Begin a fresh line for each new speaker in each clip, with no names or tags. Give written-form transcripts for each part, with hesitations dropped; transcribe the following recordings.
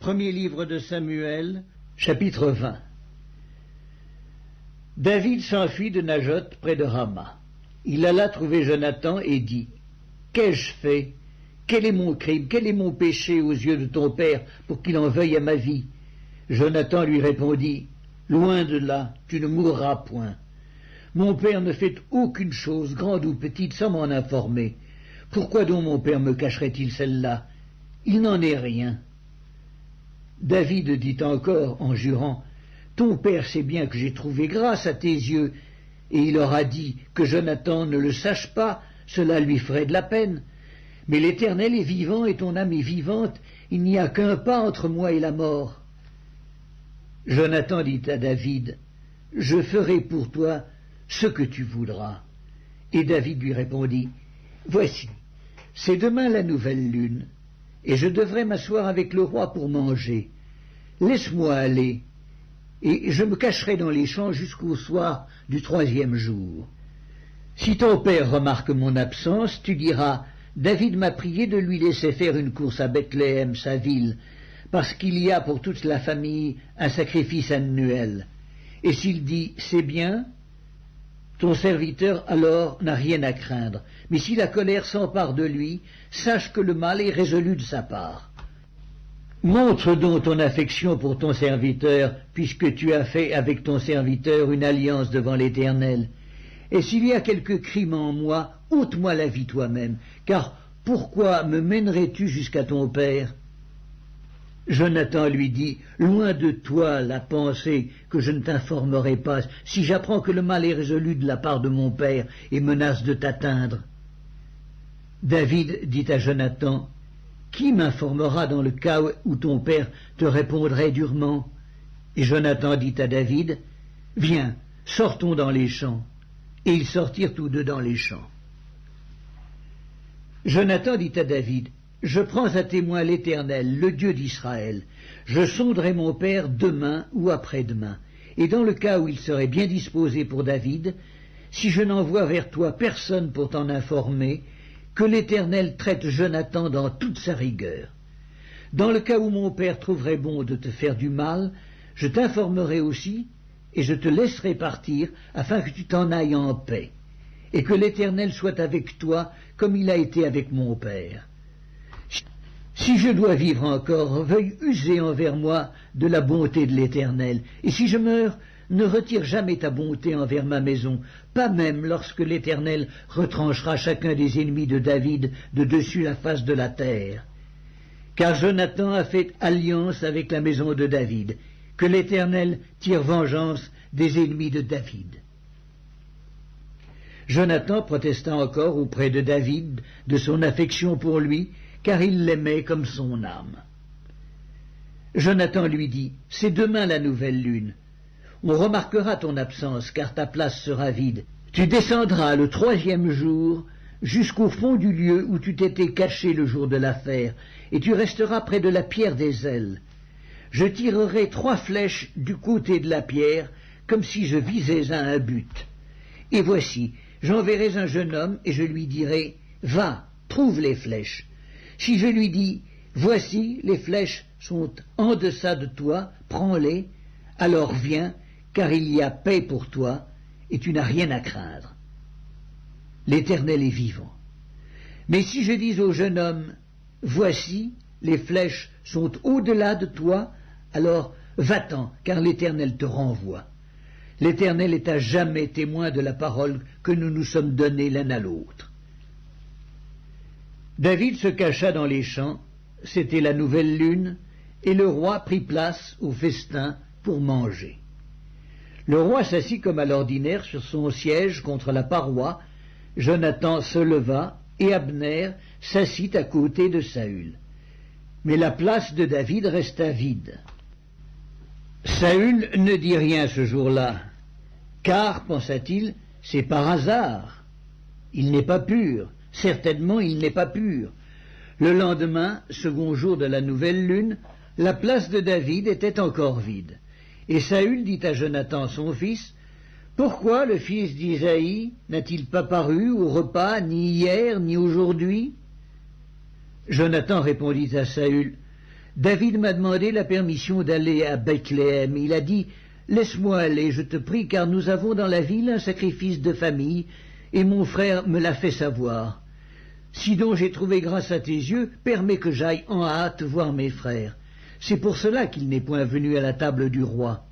Premier livre de Samuel, chapitre 20. David s'enfuit de Najoth près de Rama. Il alla trouver Jonathan et dit: « Qu'ai-je fait? Quel est mon crime? Quel est mon péché aux yeux de ton père pour qu'il en veuille à ma vie ?» Jonathan lui répondit: « Loin de là, tu ne mourras point. Mon père ne fait aucune chose, grande ou petite, sans m'en informer. Pourquoi donc mon père me cacherait-il celle-là? Il n'en est rien. » David dit encore en jurant: « Ton père sait bien que j'ai trouvé grâce à tes yeux. » Et il aura dit: « Que Jonathan ne le sache pas, cela lui ferait de la peine. Mais l'Éternel est vivant et ton âme est vivante, il n'y a qu'un pas entre moi et la mort. » Jonathan dit à David: « Je ferai pour toi ce que tu voudras. » Et David lui répondit: « Voici, c'est demain la nouvelle lune, et je devrais m'asseoir avec le roi pour manger. Laisse-moi aller, et je me cacherai dans les champs jusqu'au soir du 3e jour. Si ton père remarque mon absence, tu diras: David m'a prié de lui laisser faire une course à Bethléem, sa ville, parce qu'il y a pour toute la famille un sacrifice annuel. Et s'il dit: c'est bien, ton serviteur alors n'a rien à craindre. Mais si la colère s'empare de lui, sache que le mal est résolu de sa part. Montre donc ton affection pour ton serviteur, puisque tu as fait avec ton serviteur une alliance devant l'Éternel. Et s'il y a quelque crime en moi, ôte-moi la vie toi-même, car pourquoi me mènerais-tu jusqu'à ton père? » Jonathan lui dit: « Loin de toi la pensée que je ne t'informerai pas, si j'apprends que le mal est résolu de la part de mon père et menace de t'atteindre. » David dit à Jonathan: « Qui m'informera dans le cas où ton père te répondrait durement? » Et Jonathan dit à David: « Viens, sortons dans les champs. » Et ils sortirent tous deux dans les champs. Jonathan dit à David: « Je prends à témoin l'Éternel, le Dieu d'Israël. Je sonderai mon père demain ou après-demain. Et dans le cas où il serait bien disposé pour David, si je n'envoie vers toi personne pour t'en informer, que l'Éternel traite Jonathan dans toute sa rigueur. Dans le cas où mon père trouverait bon de te faire du mal, je t'informerai aussi, et je te laisserai partir, afin que tu t'en ailles en paix, et que l'Éternel soit avec toi, comme il a été avec mon père. Si je dois vivre encore, veuille user envers moi de la bonté de l'Éternel, et si je meurs, ne retire jamais ta bonté envers ma maison, pas même lorsque l'Éternel retranchera chacun des ennemis de David de dessus la face de la terre. Car Jonathan a fait alliance avec la maison de David, que l'Éternel tire vengeance des ennemis de David. » Jonathan protesta encore auprès de David de son affection pour lui, car il l'aimait comme son âme. Jonathan lui dit: « C'est demain la nouvelle lune. On remarquera ton absence, car ta place sera vide. Tu descendras le 3e jour jusqu'au fond du lieu où tu t'étais caché le jour de l'affaire, et tu resteras près de la pierre des ailes. Je tirerai 3 flèches du côté de la pierre, comme si je visais à un but. Et voici, j'enverrai un jeune homme, et je lui dirai: Va, trouve les flèches. Si je lui dis: Voici, les flèches sont en deçà de toi, prends-les, alors viens, car il y a paix pour toi, et tu n'as rien à craindre. L'Éternel est vivant. Mais si je dis au jeune homme: Voici, les flèches sont au-delà de toi, alors va-t'en, car l'Éternel te renvoie. L'Éternel est à jamais témoin de la parole que nous nous sommes donnée l'un à l'autre. » David se cacha dans les champs, c'était la nouvelle lune, et le roi prit place au festin pour manger. Le roi s'assit comme à l'ordinaire sur son siège contre la paroi. Jonathan se leva, et Abner s'assit à côté de Saül. Mais la place de David resta vide. Saül ne dit rien ce jour-là, car, pensa-t-il, c'est par hasard. Il n'est pas pur, certainement il n'est pas pur. Le lendemain, second jour de la nouvelle lune, la place de David était encore vide. Et Saül dit à Jonathan son fils: « Pourquoi le fils d'Isaïe n'a-t-il pas paru au repas ni hier ni aujourd'hui ?» Jonathan répondit à Saül: « David m'a demandé la permission d'aller à Bethléem. Il a dit, laisse-moi aller, je te prie, car nous avons dans la ville un sacrifice de famille, et mon frère me l'a fait savoir. Si donc j'ai trouvé grâce à tes yeux, permets que j'aille en hâte voir mes frères. C'est pour cela qu'il n'est point venu à la table du roi.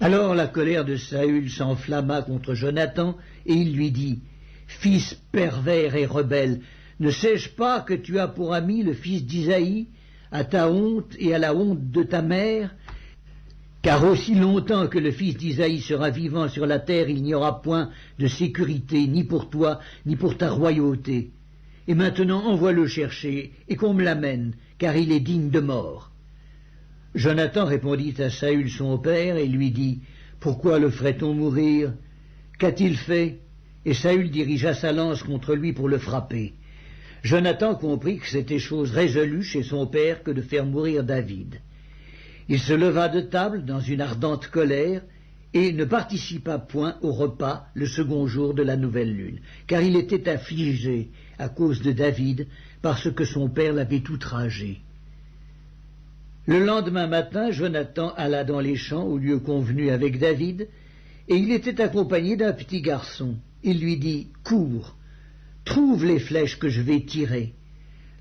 Alors la colère de Saül s'enflamma contre Jonathan, et il lui dit, fils pervers et rebelle, ne sais-je pas que tu as pour ami le fils d'Isaïe, à ta honte et à la honte de ta mère? Car aussi longtemps que le fils d'Isaïe sera vivant sur la terre, il n'y aura point de sécurité, ni pour toi, ni pour ta royauté. Et maintenant envoie-le chercher, et qu'on me l'amène, car il est digne de mort. Jonathan répondit à Saül son père, et lui dit, pourquoi le ferait-on mourir? Qu'a-t-il fait? Et Saül dirigea sa lance contre lui pour le frapper. Jonathan comprit que c'était chose résolue chez son père que de faire mourir David. Il se leva de table dans une ardente colère et ne participa point au repas le second jour de la nouvelle lune, car il était affligé à cause de David parce que son père l'avait outragé. Le lendemain matin, Jonathan alla dans les champs au lieu convenu avec David, et il était accompagné d'un petit garçon. Il lui dit, « Cours, trouve les flèches que je vais tirer. »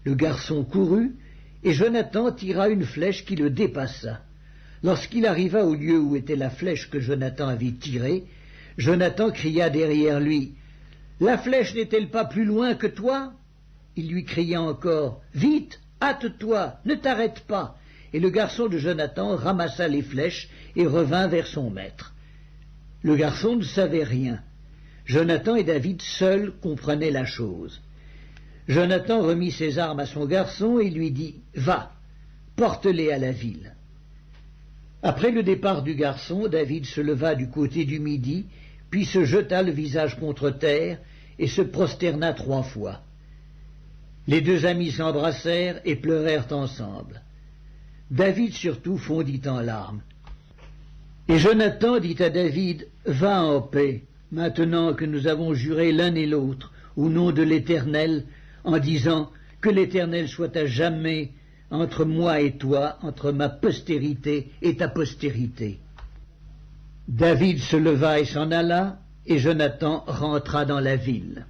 Le garçon courut, et Jonathan tira une flèche qui le dépassa. Lorsqu'il arriva au lieu où était la flèche que Jonathan avait tirée, Jonathan cria derrière lui, « La flèche n'est-elle pas plus loin que toi ?» Il lui cria encore, « Vite, hâte-toi, ne t'arrête pas !» Et le garçon de Jonathan ramassa les flèches et revint vers son maître. Le garçon ne savait rien. Jonathan et David seuls comprenaient la chose. Jonathan remit ses armes à son garçon et lui dit, « Va, porte-les à la ville. » Après le départ du garçon, David se leva du côté du midi, puis se jeta le visage contre terre et se prosterna 3 fois. Les 2 amis s'embrassèrent et pleurèrent ensemble. David surtout fondit en larmes. Et Jonathan dit à David, « Va en paix, maintenant que nous avons juré l'un et l'autre, au nom de l'Éternel, en disant que l'Éternel soit à jamais entre moi et toi, entre ma postérité et ta postérité. » David se leva et s'en alla, et Jonathan rentra dans la ville.